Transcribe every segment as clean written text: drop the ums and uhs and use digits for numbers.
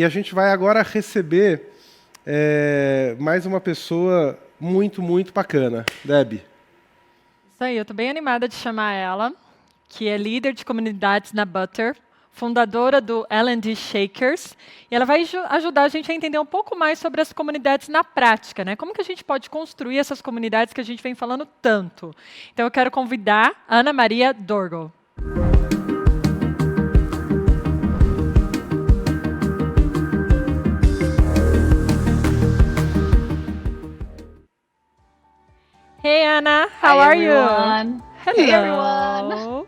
E a gente vai agora receber mais uma pessoa muito, muito bacana. Debbie. Isso aí, eu estou bem animada de chamar ela, que é líder de comunidades na Butter, fundadora do L&D Shakers, e ela vai ajudar a gente a entender um pouco mais sobre as comunidades na prática, né? Como que a gente pode construir essas comunidades que a gente vem falando tanto. Então eu quero convidar a Anamaria Dorgo. Hey Anna, how are you? Hello. Hey everyone.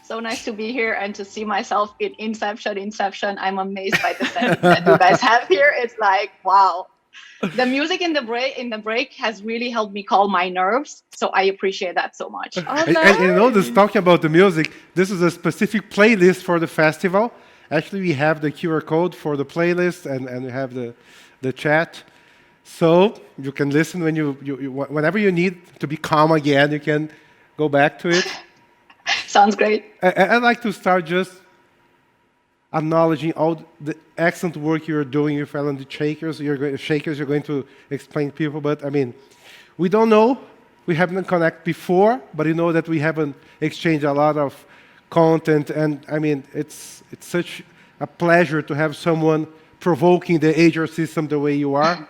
So nice to be here and to see myself in Inception. I'm amazed by the setting that you guys have here. It's like, wow. The music in the break has really helped me calm my nerves. So I appreciate that so much. Oh, nice. And this talking about the music, this is a specific playlist for the festival. Actually, we have the QR code for the playlist and we have the chat. So you can listen when whenever you need to be calm again, you can go back to it. Sounds great. I'd like to start just acknowledging all the excellent work you're doing with L&D Shakers. You're going to explain to people, but I mean, we don't know. We haven't connected before, but you know that we haven't exchanged a lot of content, and I mean, it's such a pleasure to have someone provoking the HR system the way you are.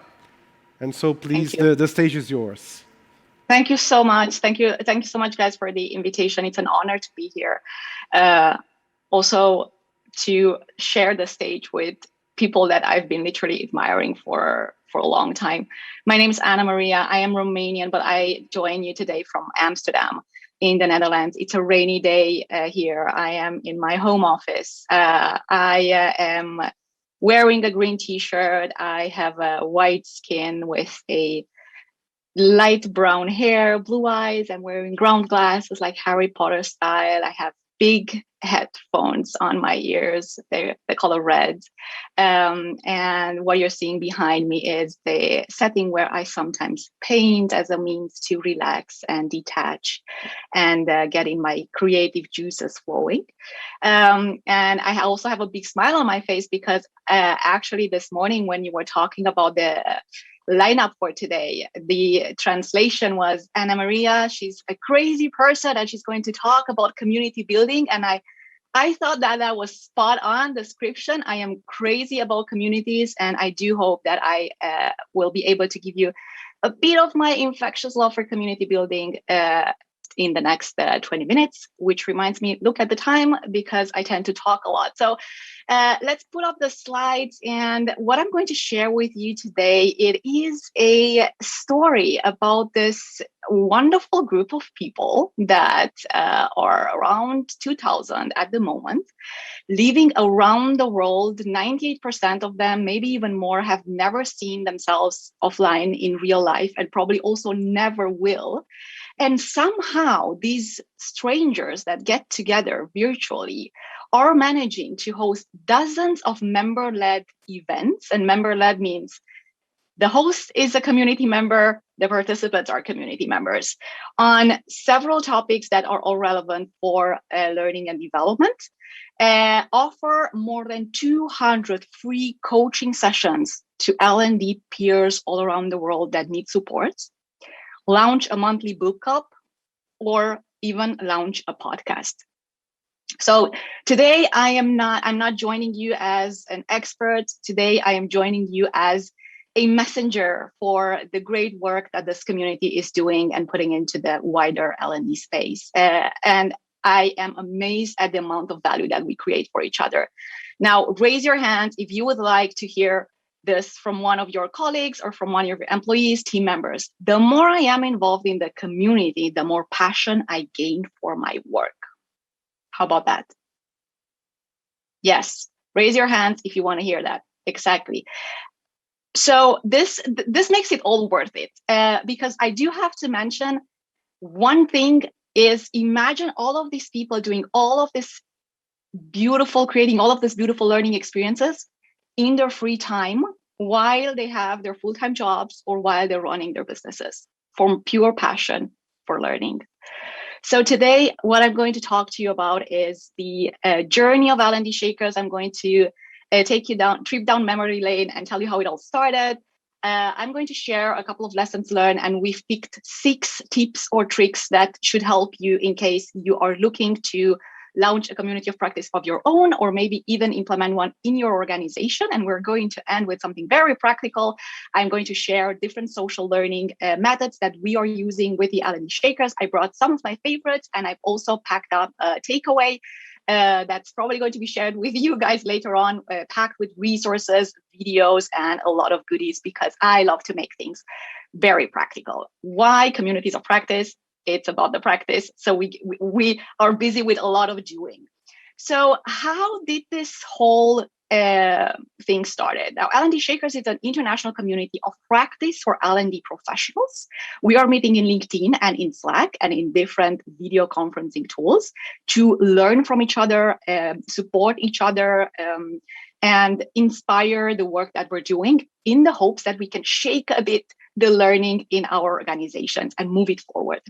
And so please, the stage is yours. Thank you so much. Thank you so much, guys, for the invitation. It's an honor to be here. Also, to share the stage with people that I've been literally admiring for a long time. My name is Anamaria. I am Romanian, but I join you today from Amsterdam in the Netherlands. It's a rainy day here. I am in my home office. I am wearing a green t-shirt. I have a white skin with a light brown hair, blue eyes. I'm wearing ground glasses like Harry Potter style. I have big headphones on my ears. They're the color red. And what you're seeing behind me is the setting where I sometimes paint as a means to relax and detach and getting my creative juices flowing. And I also have a big smile on my face because actually this morning when you were talking about the lineup for today, the translation was Anamaria, she's a crazy person and she's going to talk about community building. And I thought that was spot on description. I am crazy about communities, and I do hope that I will be able to give you a bit of my infectious love for community building in the next 20 minutes, which reminds me, look at the time because I tend to talk a lot. So let's put up the slides. And what I'm going to share with you today, it is a story about this wonderful group of people that are around 2,000 at the moment, living around the world. 98% of them, maybe even more, have never seen themselves offline in real life and probably also never will. And somehow these strangers that get together virtually are managing to host dozens of member-led events. And member-led means the host is a community member, the participants are community members, on several topics that are all relevant for learning and development. Offer more than 200 free coaching sessions to L&D peers all around the world that need support. Launch a monthly book club, or even launch a podcast. So today I'm not joining you as an expert. Today I am joining you as a messenger for the great work that this community is doing and putting into the wider L&D space. And I am amazed at the amount of value that we create for each other. Now, raise your hand if you would like to hear this from one of your colleagues or from one of your employees, team members. The more I am involved in the community, the more passion I gain for my work. How about that? Yes, raise your hands if you want to hear that. Exactly. So this makes it all worth it because I do have to mention one thing is imagine all of these people doing all of this creating all of this beautiful learning experiences in their free time while they have their full-time jobs or while they're running their businesses from pure passion for learning. So today, what I'm going to talk to you about is the journey of L&D Shakers. I'm going to take you trip down memory lane and tell you how it all started. I'm going to share a couple of lessons learned, and we've picked 6 tips or tricks that should help you in case you are looking to launch a community of practice of your own, or maybe even implement one in your organization. And we're going to end with something very practical. I'm going to share different social learning methods that we are using with the L&D Shakers. I brought some of my favorites, and I've also packed up a takeaway that's probably going to be shared with you guys later on, packed with resources, videos, and a lot of goodies, because I love to make things very practical. Why communities of practice? It's about the practice. So we are busy with a lot of doing. So how did this whole thing started? Now, L&D Shakers is an international community of practice for L&D professionals. We are meeting in LinkedIn and in Slack and in different video conferencing tools to learn from each other, support each other, and inspire the work that we're doing, in the hopes that we can shake a bit the learning in our organizations and move it forward.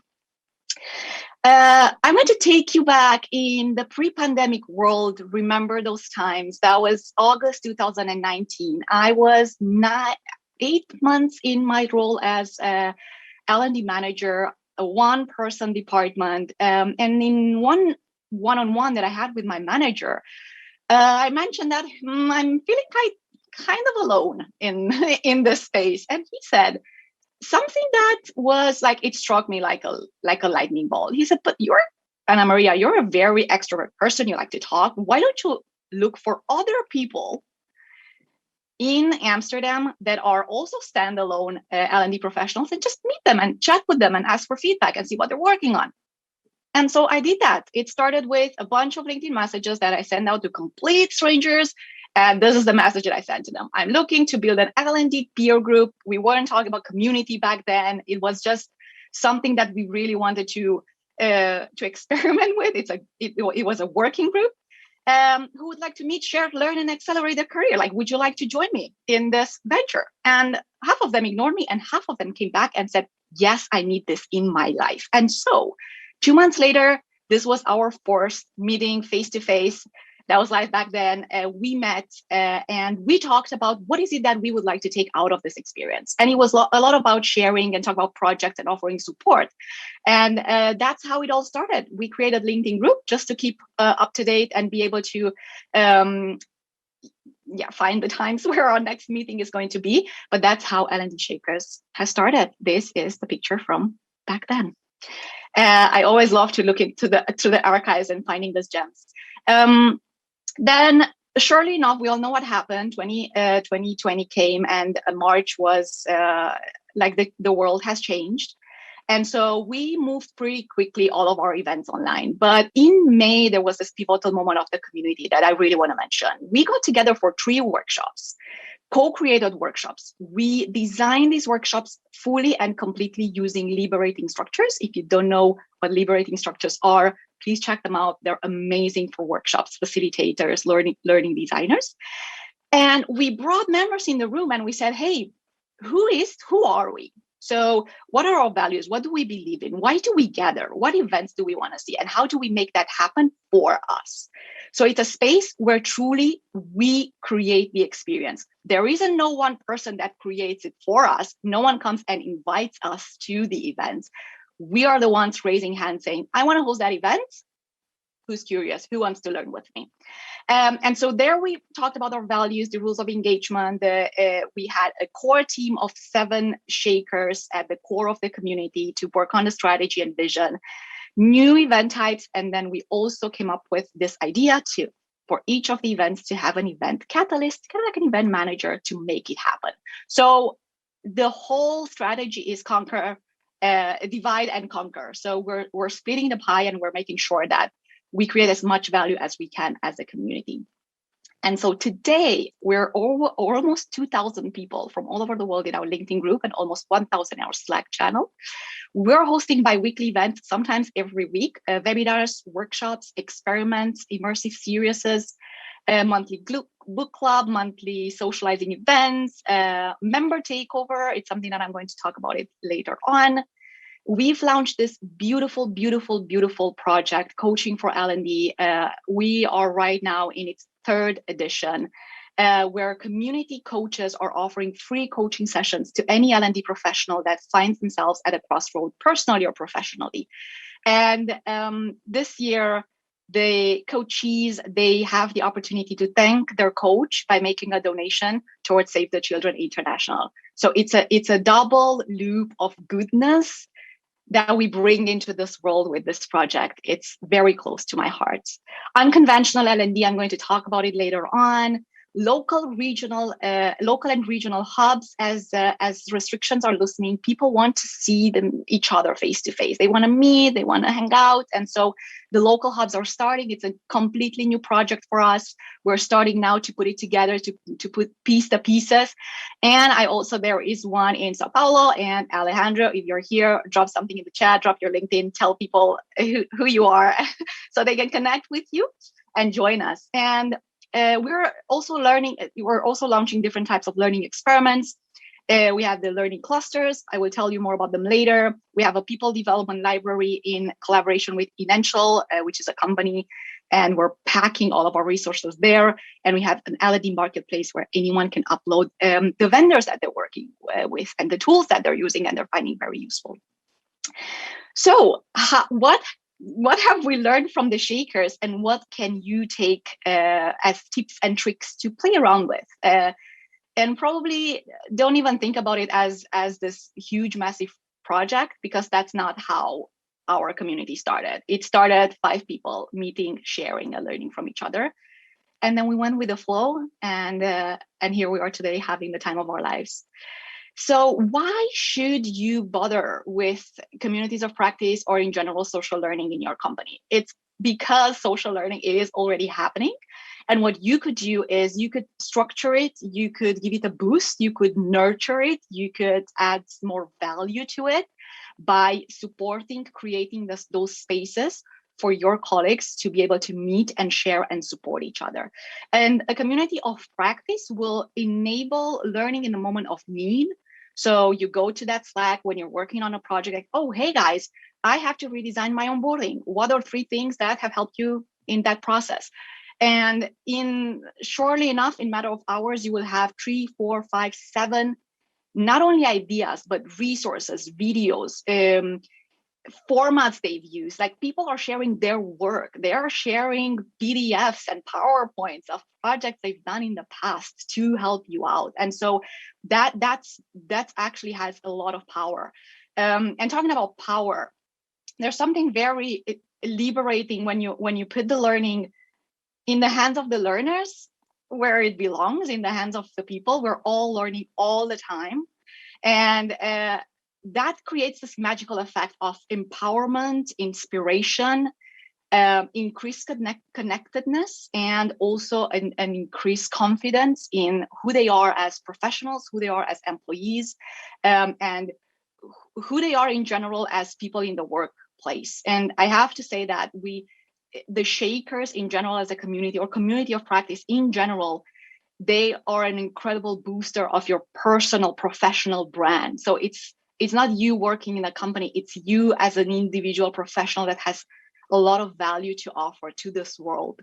I'm going to take you back in the pre-pandemic world. Remember those times? That was August 2019. I was 8 months in my role as a L&D manager, a one-person department. And in one-on-one that I had with my manager, I mentioned that I'm feeling kind of alone in this space. And he said something that was like, it struck me like a lightning bolt. He said, but Anamaria, you're a very extrovert person. You like to talk. Why don't you look for other people in Amsterdam that are also standalone L&D professionals, and just meet them and chat with them and ask for feedback and see what they're working on? And so I did that. It started with a bunch of LinkedIn messages that I sent out to complete strangers. And this is the message that I sent to them. I'm looking to build an L&D peer group. We weren't talking about community back then. It was just something that we really wanted to experiment with. It was a working group. Who would like to meet, share, learn, and accelerate their career? Like, would you like to join me in this venture? And half of them ignored me, and half of them came back and said, yes, I need this in my life. And so 2 months later, this was our first meeting face-to-face. That was live back then. We met and we talked about what is it that we would like to take out of this experience. And it was a lot about sharing and talk about projects and offering support. And that's how it all started. We created a LinkedIn group just to keep up to date and be able to find the times where our next meeting is going to be. But that's how L&D Shakers has started. This is the picture from back then. I always love to look into the archives and finding those gems. Then, surely enough, we all know what happened. 2020 came, and March was like the world has changed. And so we moved pretty quickly all of our events online. But in May, there was this pivotal moment of the community that I really want to mention. We got together for 3 workshops, co-created workshops. We designed these workshops fully and completely using liberating structures. If you don't know what liberating structures are, please check them out. They're amazing for workshops, facilitators, learning designers. And we brought members in the room and we said, hey, who are we? So what are our values? What do we believe in? Why do we gather? What events do we want to see? And how do we make that happen for us? So it's a space where truly we create the experience. There isn't no one person that creates it for us. No one comes and invites us to the events. We are the ones raising hands saying, I want to host that event. Who's curious? Who wants to learn with me? And so there we talked about our values, the rules of engagement. We had a core team of 7 shakers at the core of the community to work on the strategy and vision, new event types. And then we also came up with this idea for each of the events to have an event catalyst, kind of like an event manager to make it happen. So the whole strategy is divide and conquer. So we're splitting the pie and we're making sure that we create as much value as we can as a community. And so today we're almost 2,000 people from all over the world in our LinkedIn group and almost 1,000 in our Slack channel. We're hosting bi-weekly events, sometimes every week, webinars, workshops, experiments, immersive series, monthly book club, monthly socializing events, member takeover. It's something that I'm going to talk about it later on. We've launched this beautiful, beautiful, beautiful project, Coaching for L&D. We are right now in its 3rd edition. where community coaches are offering free coaching sessions to any L&D professional that finds themselves at a crossroad, personally or professionally. And this year, the coachees, they have the opportunity to thank their coach by making a donation towards Save the Children International. So it's a double loop of goodness that we bring into this world with this project. It's very close to my heart. Unconventional L&D, I'm going to talk about it later on. Local and regional hubs, as restrictions are loosening, people want to see each other face to face. They want to meet, they want to hang out, and so the local hubs are starting. It's a completely new project for us. We're starting now to put it together, to piece the pieces. And there is one in Sao Paulo. And Alejandro, if you're here, drop something in the chat, drop your LinkedIn, tell people who you are, so they can connect with you and join us. And we're also launching different types of learning experiments. We have the learning clusters. I will tell you more about them later. We have a people development library in collaboration with Inential, which is a company, and we're packing all of our resources there. And we have an L&D marketplace where anyone can upload the vendors that they're working with and the tools that they're using and they're finding very useful. So what have we learned from the Shakers, and what can you take as tips and tricks to play around with? And probably don't even think about it as this huge, massive project, because that's not how our community started. It started 5 people meeting, sharing, and learning from each other. And then we went with the flow, and here we are today having the time of our lives. So why should you bother with communities of practice or in general social learning in your company? It's because social learning is already happening. And what you could do is you could structure it, you could give it a boost, you could nurture it, you could add more value to it by supporting, creating those spaces for your colleagues to be able to meet and share and support each other. And a community of practice will enable learning in a moment of need. So you go to that Slack when you're working on a project, like, oh, hey guys, I have to redesign my onboarding. What are 3 things that have helped you in that process? And surely enough, in a matter of hours, you will have 3, 4, 5, 7, not only ideas, but resources, videos, formats they've used. Like, people are sharing their work. They are sharing PDFs and PowerPoints of projects they've done in the past to help you out. And so that's actually has a lot of power. And talking about power, there's something very liberating when you put the learning in the hands of the learners, where it belongs, in the hands of the people. We're all learning all the time. And that creates this magical effect of empowerment, inspiration, increased connectedness, and also an increased confidence in who they are as professionals, who they are as employees, and who they are in general as people in the workplace. And I have to say that the Shakers in general as a community, or community of practice in general, they are an incredible booster of your personal professional brand. So it's not you working in a company, it's you as an individual professional that has a lot of value to offer to this world.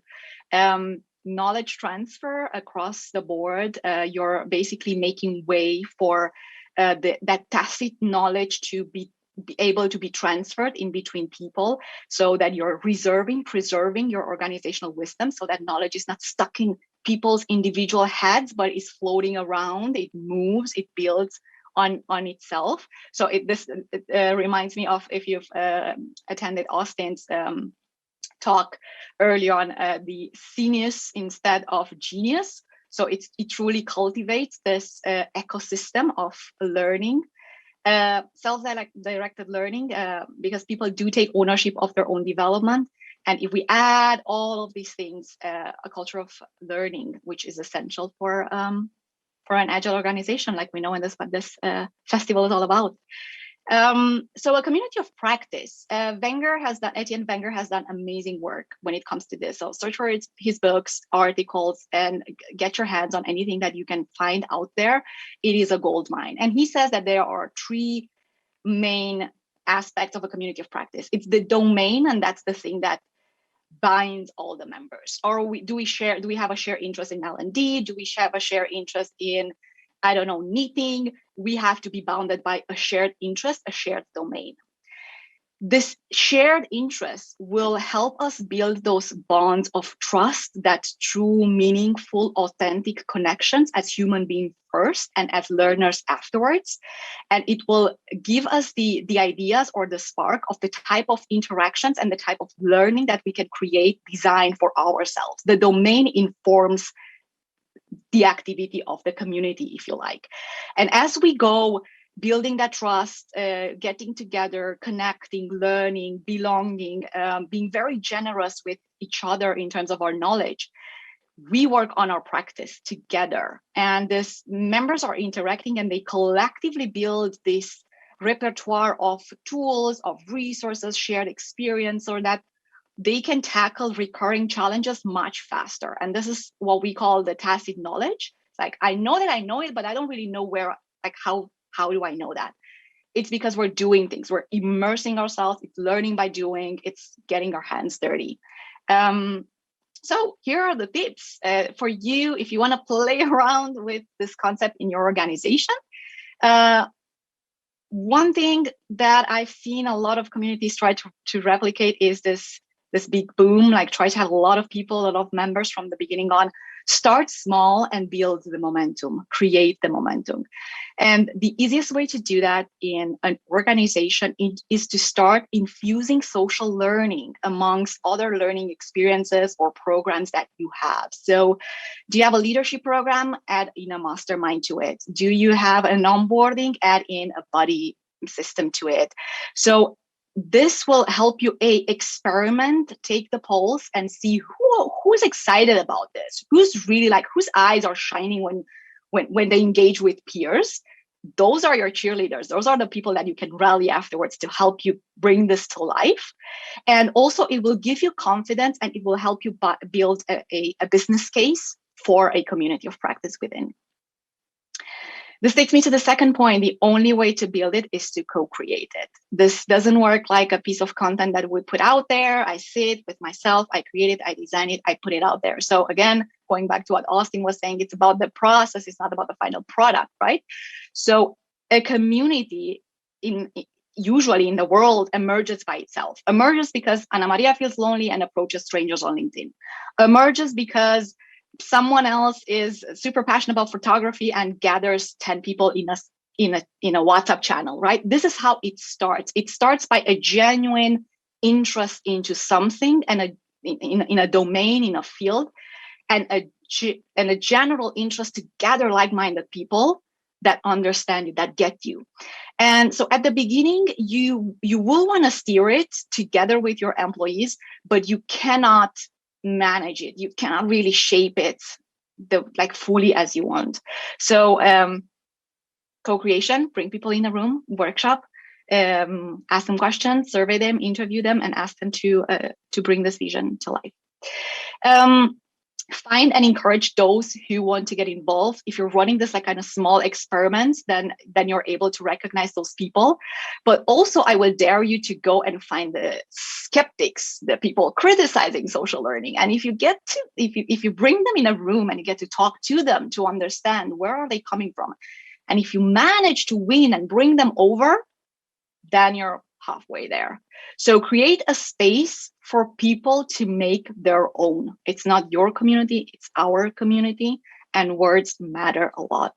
Knowledge transfer across the board, you're basically making way for that tacit knowledge to be able to be transferred in between people, so that you're preserving your organizational wisdom, so that knowledge is not stuck in people's individual heads, but is floating around, it moves, it builds on itself. So this reminds me of, if you've attended Austin's talk earlier on, the genius instead of genius. So it truly cultivates this ecosystem of learning, self-directed learning, because people do take ownership of their own development. And if we add all of these things, a culture of learning, which is essential for an agile organization, like we know in this festival is all about. So a community of practice. Etienne Wenger has done amazing work when it comes to this. So search for his books, articles, and get your hands on anything that you can find out there. It is a gold mine. And he says that there are 3 main aspects of a community of practice. It's the domain, and that's the thing that binds all the members? Or do we have a shared interest in L&D? Do we have a shared interest in, I don't know, knitting? We have to be bounded by a shared interest, a shared domain. This shared interest will help us build those bonds of trust, that true, meaningful, authentic connections as human beings first and as learners afterwards. And it will give us the ideas or the spark of the type of interactions and the type of learning that we can create, design for ourselves. The domain informs the activity of the community, if you like. And as we go building that trust, getting together, connecting, learning, belonging, being very generous with each other in terms of our knowledge, we work on our practice together. And these members are interacting and they collectively build this repertoire of tools, of resources, shared experience, so that they can tackle recurring challenges much faster. And this is what we call the tacit knowledge. It's like, I know that I know it, but I don't really know where, like how do I know that? It's because we're doing things. We're immersing ourselves. It's learning by doing. It's getting our hands dirty. So here are the tips for you if you want to play around with this concept in your organization. One thing that I've seen a lot of communities try to replicate is this big boom, like try to have a lot of people, a lot of members from the beginning on. Start small and build the momentum, create the momentum. And the easiest way to do that in an organization is to start infusing social learning amongst other learning experiences or programs that you have. So do you have a leadership program? Add in a mastermind to it. Do you have an onboarding? Add in a buddy system to it. So this will help you experiment, take the pulse, and see who's excited about this, who's really like, whose eyes are shining when they engage with peers. Those are your cheerleaders. Those are the people that you can rally afterwards to help you bring this to life. And also it will give you confidence and it will help you build a business case for a community of practice within. This takes me to the second point. The only way to build it is to co-create it. This doesn't work like a piece of content that we put out there. I sit with myself, I create it, I design it, I put it out there. So again, going back to what Austin was saying, it's about the process. It's not about the final product, right? So a community usually in the world emerges by itself. Emerges because Anamaria feels lonely and approaches strangers on LinkedIn. Emerges because someone else is super passionate about photography and gathers 10 people in a WhatsApp channel, right? This is how it starts. It starts by a genuine interest into something and in a domain, in a field, and a general interest to gather like-minded people that understand you, that get you. And so at the beginning, you will want to steer it together with your employees, but you cannot manage it. You cannot really shape it fully as you want. So co-creation, bring people in a room, workshop, ask them questions, survey them, interview them, and ask them to bring this vision to life. Find and encourage those who want to get involved. If you're running this like kind of small experiments, then you're able to recognize those people. But also I will dare you to go and find the skeptics, the people criticizing social learning. And if you bring them in a room and you get to talk to them to understand where are they coming from, and if you manage to win and bring them over, then you're halfway there. So create a space for people to make their own. It's not your community, it's our community, and words matter a lot.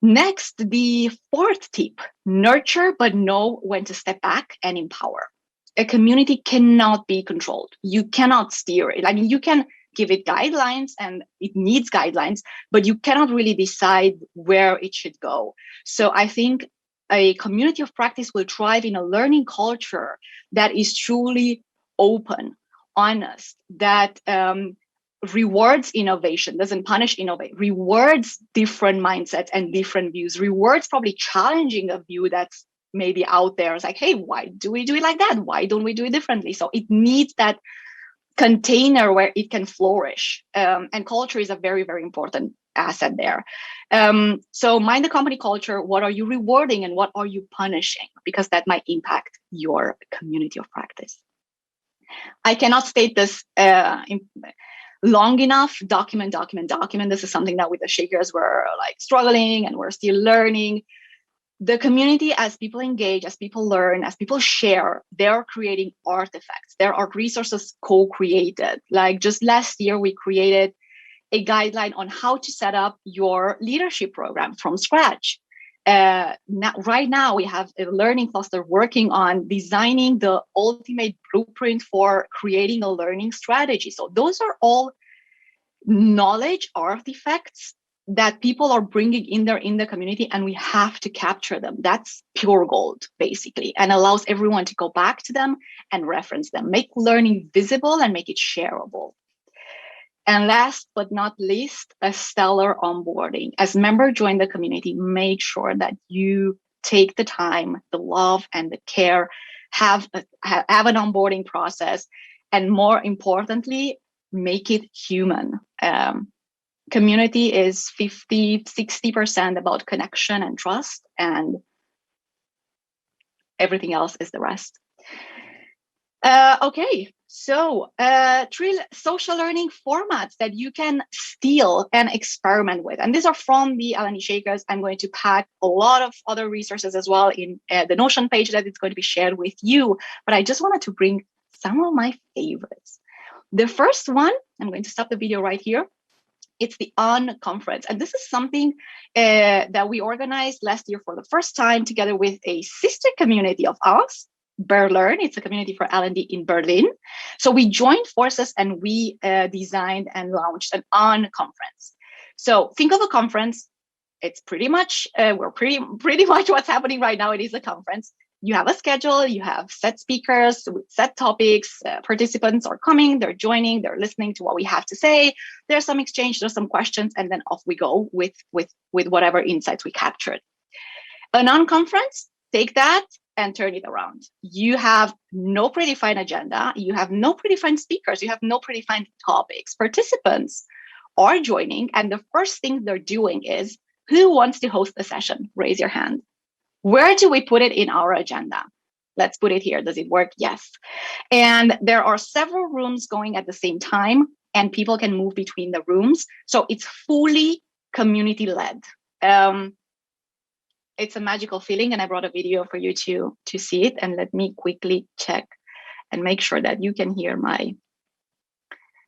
Next, the fourth tip, nurture, but know when to step back and empower. A community cannot be controlled. You cannot steer it. I mean, you can give it guidelines and it needs guidelines, but you cannot really decide where it should go. So I think a community of practice will thrive in a learning culture that is truly open, honest, that rewards innovation, doesn't punish innovation, rewards different mindsets and different views, rewards probably challenging a view that's maybe out there. It's like, hey, why do we do it like that? Why don't we do it differently? So it needs that container where it can flourish. And culture is a very, very important asset there. So mind the company culture. What are you rewarding and what are you punishing? Because that might impact your community of practice. I cannot state this long enough. Document. This is something that with the Shakers we're like struggling and we're still learning. The community, as people engage, as people learn, as people share, they're creating artifacts. There are resources co-created. Like just last year, we created a guideline on how to set up your leadership program from scratch. Right now, we have a learning cluster working on designing the ultimate blueprint for creating a learning strategy. So those are all knowledge artifacts that people are bringing in there in the community, and we have to capture them. That's pure gold, basically, and allows everyone to go back to them and reference them, make learning visible and make it shareable. And last but not least, a stellar onboarding. As members join the community, make sure that you take the time, the love, and the care, have an onboarding process, and more importantly, make it human. Community is 50-60% about connection and trust, and everything else is the rest. Okay, so 3 social learning formats that you can steal and experiment with. And these are from the L&D Shakers. I'm going to pack a lot of other resources as well in the Notion page that it's going to be shared with you. But I just wanted to bring some of my favorites. The first one, I'm going to stop the video right here. It's the On Conference. And this is something that we organized last year for the first time together with a sister community of ours, Berlin. It's a community for L&D in Berlin. So we joined forces and we designed and launched an On Conference. So think of a conference. It's pretty much, we're pretty much what's happening right now. It is a conference. You have a schedule, you have set speakers with set topics, participants are coming, they're joining, they're listening to what we have to say. There's some exchange, there's some questions, and then off we go with whatever insights we captured. A non-conference, take that and turn it around. You have no predefined agenda, you have no predefined speakers, you have no predefined topics. Participants are joining, and the first thing they're doing is, who wants to host a session? Raise your hand. Where do we put it in our agenda? Let's put it here. Does it work? Yes. And there are several rooms going at the same time, and people can move between the rooms. So it's fully community-led. It's a magical feeling, and I brought a video for you to see it. And let me quickly check and make sure that you can hear my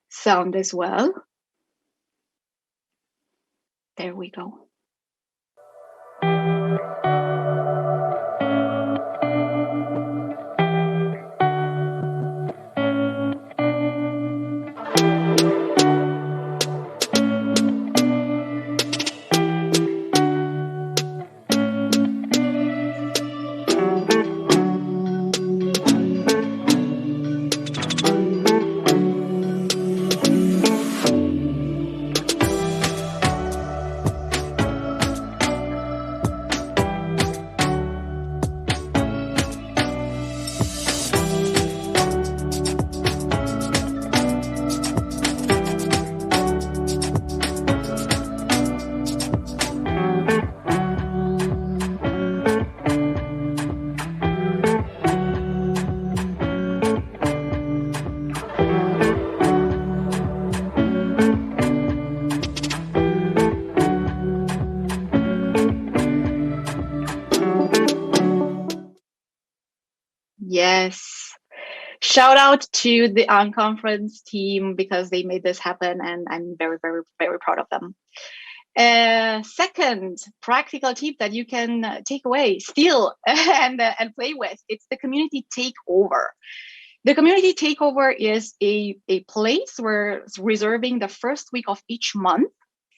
sound as well. There we go. Yes. Shout out to the Unconference team because they made this happen, and I'm very, very, very proud of them. Second practical tip that you can take away, steal, and play with, it's the community takeover. The community takeover is a place where it's reserving the first week of each month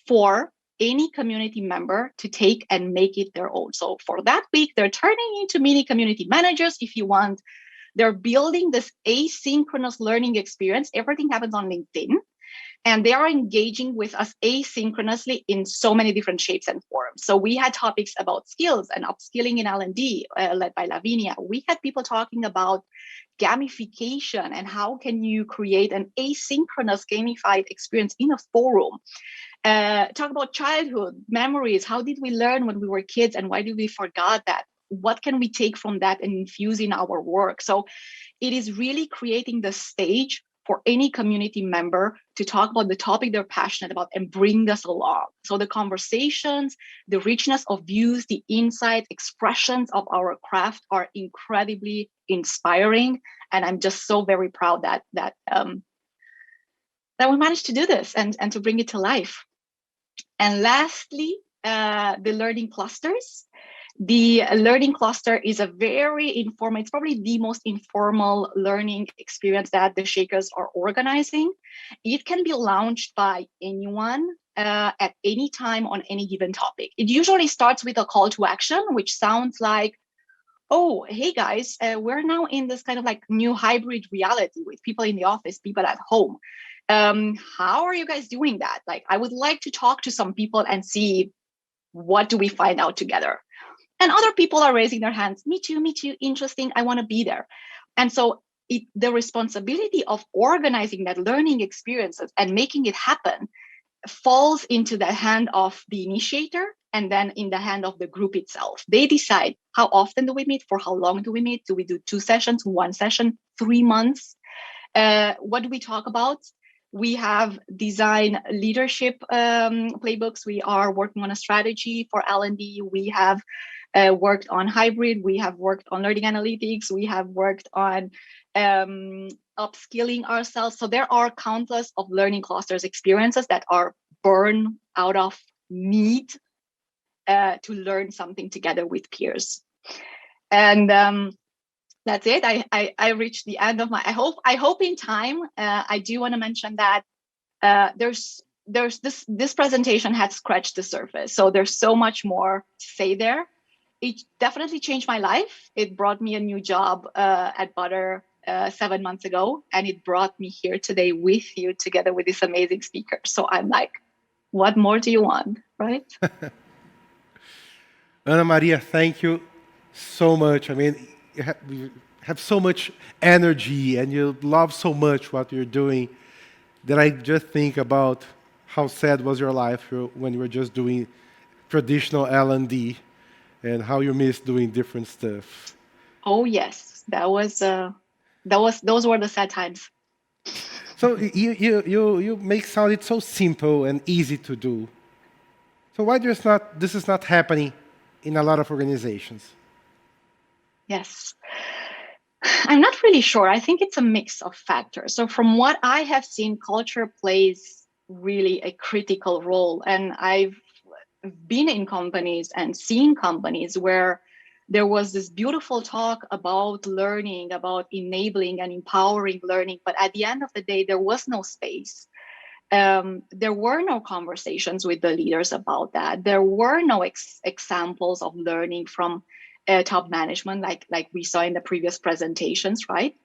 for any community member to take and make it their own. So for that week, they're turning into mini community managers, if you want. They're building this asynchronous learning experience. Everything happens on LinkedIn. And they are engaging with us asynchronously in so many different shapes and forms. So we had topics about skills and upskilling in L&D, led by Lavinia. We had people talking about gamification and how can you create an asynchronous gamified experience in a forum. Talk about childhood memories. How did we learn when we were kids, and why did we forget that? what can we take from that and infuse in our work? So it is really creating the stage for any community member to talk about the topic they're passionate about and bring us along. So the conversations, the richness of views, the insight, expressions of our craft are incredibly inspiring. And I'm just so very proud that we managed to do this and to bring it to life. And lastly, the learning clusters. The learning cluster is a very informal, it's probably the most informal learning experience that the Shakers are organizing. It can be launched by anyone at any time on any given topic. It usually starts with a call to action, which sounds like, oh, hey guys, we're now in this kind of like new hybrid reality with people in the office, people at home. How are you guys doing that? Like, I would like to talk to some people and see what do we find out together. And other people are raising their hands. Me too, interesting, I want to be there. And so the responsibility of organizing that learning experiences and making it happen falls into the hand of the initiator and then in the hand of the group itself. They decide how often do we meet, for how long do we meet? Do we do 2 sessions, 1 session, 3 months? What do we talk about? We have design leadership playbooks. We are working on a strategy for L&D. We have worked on hybrid. We have worked on learning analytics. We have worked on upskilling ourselves. So there are countless of learning clusters experiences that are born out of need to learn something together with peers. And that's it. I reached the end of my. I hope in time. I do want to mention that there's this presentation had scratched the surface. So there's so much more to say there. It definitely changed my life. It brought me a new job at Butter 7 months ago, and it brought me here today with you, together with this amazing speaker. So I'm like, what more do you want, right? Anamaria, thank you so much. I mean, you have so much energy, and you love so much what you're doing, that I just think about how sad was your life when you were just doing traditional L&D. And how you miss doing different stuff. Oh yes, those were the sad times. So you make it so simple and easy to do. So why this is not happening in a lot of organizations? Yes, I'm not really sure. I think it's a mix of factors. So from what I have seen, culture plays really a critical role, and I've been in companies and seen companies where there was this beautiful talk about learning, about enabling and empowering learning, but at the end of the day, there was no space. There were no conversations with the leaders about that. There were no examples of learning from top management, like we saw in the previous presentations, right?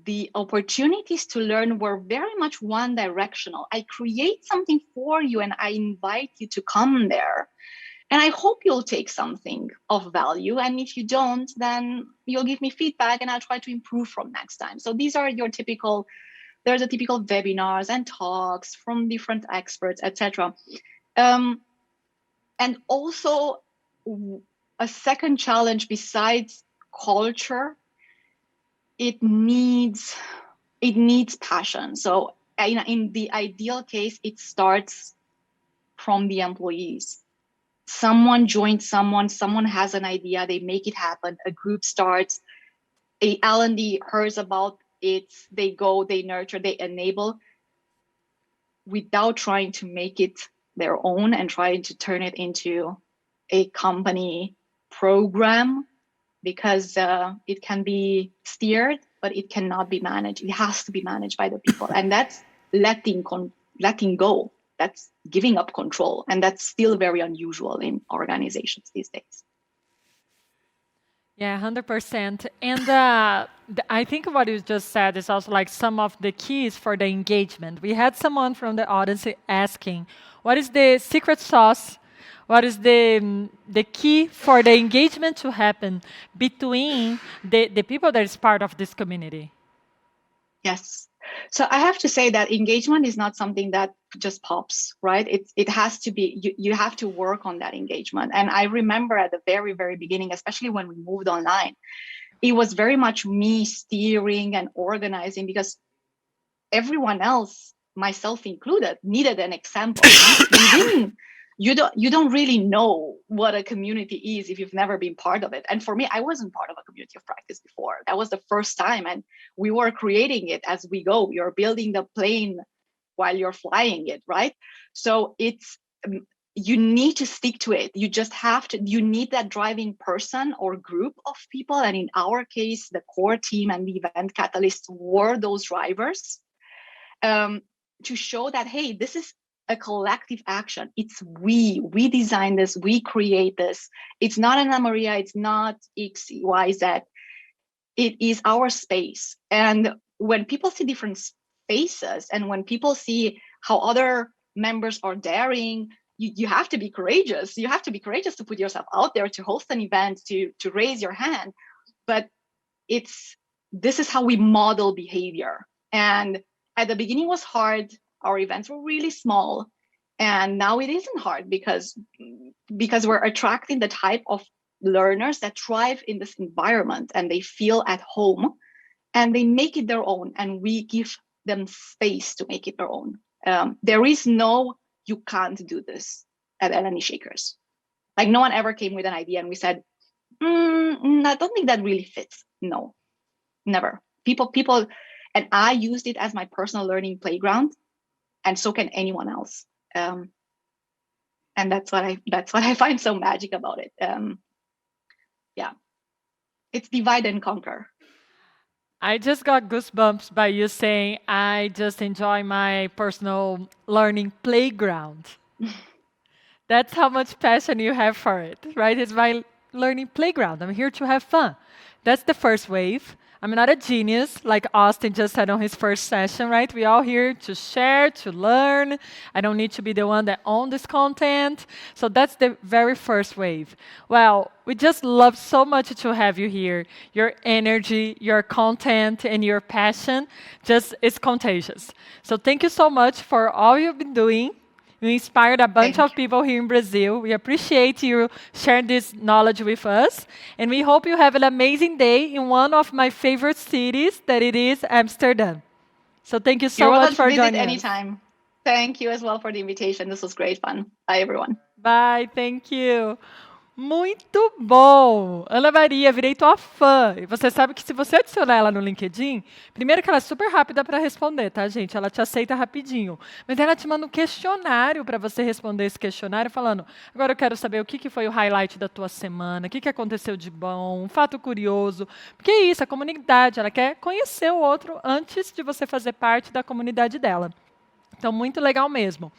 The opportunities to learn were very much one directional. I create something for you and I invite you to come there. And I hope you'll take something of value. And if you don't, then you'll give me feedback and I'll try to improve from next time. So these are there's the typical webinars and talks from different experts, etc. And also a second challenge besides culture, it needs passion. So in the ideal case, it starts from the employees. Someone joins someone has an idea, they make it happen, a group starts, a L&D hears about it, they go, they nurture, they enable, without trying to make it their own and trying to turn it into a company program, because it can be steered, but it cannot be managed. It has to be managed by the people. And that's letting go. That's giving up control. And that's still very unusual in organizations these days. Yeah, 100%. And I think what you just said is also like some of the keys for the engagement. We had someone from the audience asking, what is the secret sauce? What is the key for the engagement to happen between the people that is part of this community? Yes. So I have to say that engagement is not something that just pops, right? It has to be, you have to work on that engagement. And I remember at the very, very beginning, especially when we moved online, it was very much me steering and organizing, because everyone else, myself included, needed an example. You don't really know what a community is if you've never been part of it. And for me, I wasn't part of a community of practice before. That was the first time, and we were creating it as we go. You're building the plane while you're flying it, right? So it's you need to stick to it. You just have to. You need that driving person or group of people, and in our case, the core team and the event catalysts were those drivers, to show that, hey, this is a collective action. It's we design this, we create this. It's not Anamaria, it's not X, Y, Z. It is our space. And when people see different faces, and when people see how other members are daring, you have to be courageous. You have to be courageous to put yourself out there, to host an event, to raise your hand. But this is how we model behavior. And at the beginning was hard. Our events were really small, and now it isn't hard because we're attracting the type of learners that thrive in this environment, and they feel at home, and they make it their own, and we give them space to make it their own. There is no, you can't do this at L&D Shakers. Like, no one ever came with an idea and we said, I don't think that really fits. No, never. People, and I used it as my personal learning playground. And so can anyone else, and that's what I find so magic about it. Yeah, it's divide and conquer. I just got goosebumps by you saying, I just enjoy my personal learning playground. That's how much passion you have for it, right? It's my learning playground. I'm here to have fun. That's the first wave. I'm not a genius, like Austin just said on his first session, right? We're all here to share, to learn. I don't need to be the one that owns this content. So that's the very first wave. Well, we just love so much to have you here. Your energy, your content, and your passion just is contagious. So thank you so much for all you've been doing. You inspired a bunch of people here in Brazil. We appreciate you sharing this knowledge with us. And we hope you have an amazing day in one of my favorite cities, that it is Amsterdam. So thank you so much for joining us. Anytime. Thank you as well for the invitation. This was great fun. Bye, everyone. Bye, thank you. Muito bom! Ana Maria, virei tua fã. E você sabe que se você adicionar ela no LinkedIn, primeiro que ela é super rápida para responder, tá, gente? Ela te aceita rapidinho. Mas ela te manda um questionário para você responder esse questionário, falando, agora eu quero saber o que foi o highlight da tua semana, o que aconteceu de bom, um fato curioso. Porque é isso, a comunidade, ela quer conhecer o outro antes de você fazer parte da comunidade dela. Então, muito legal mesmo.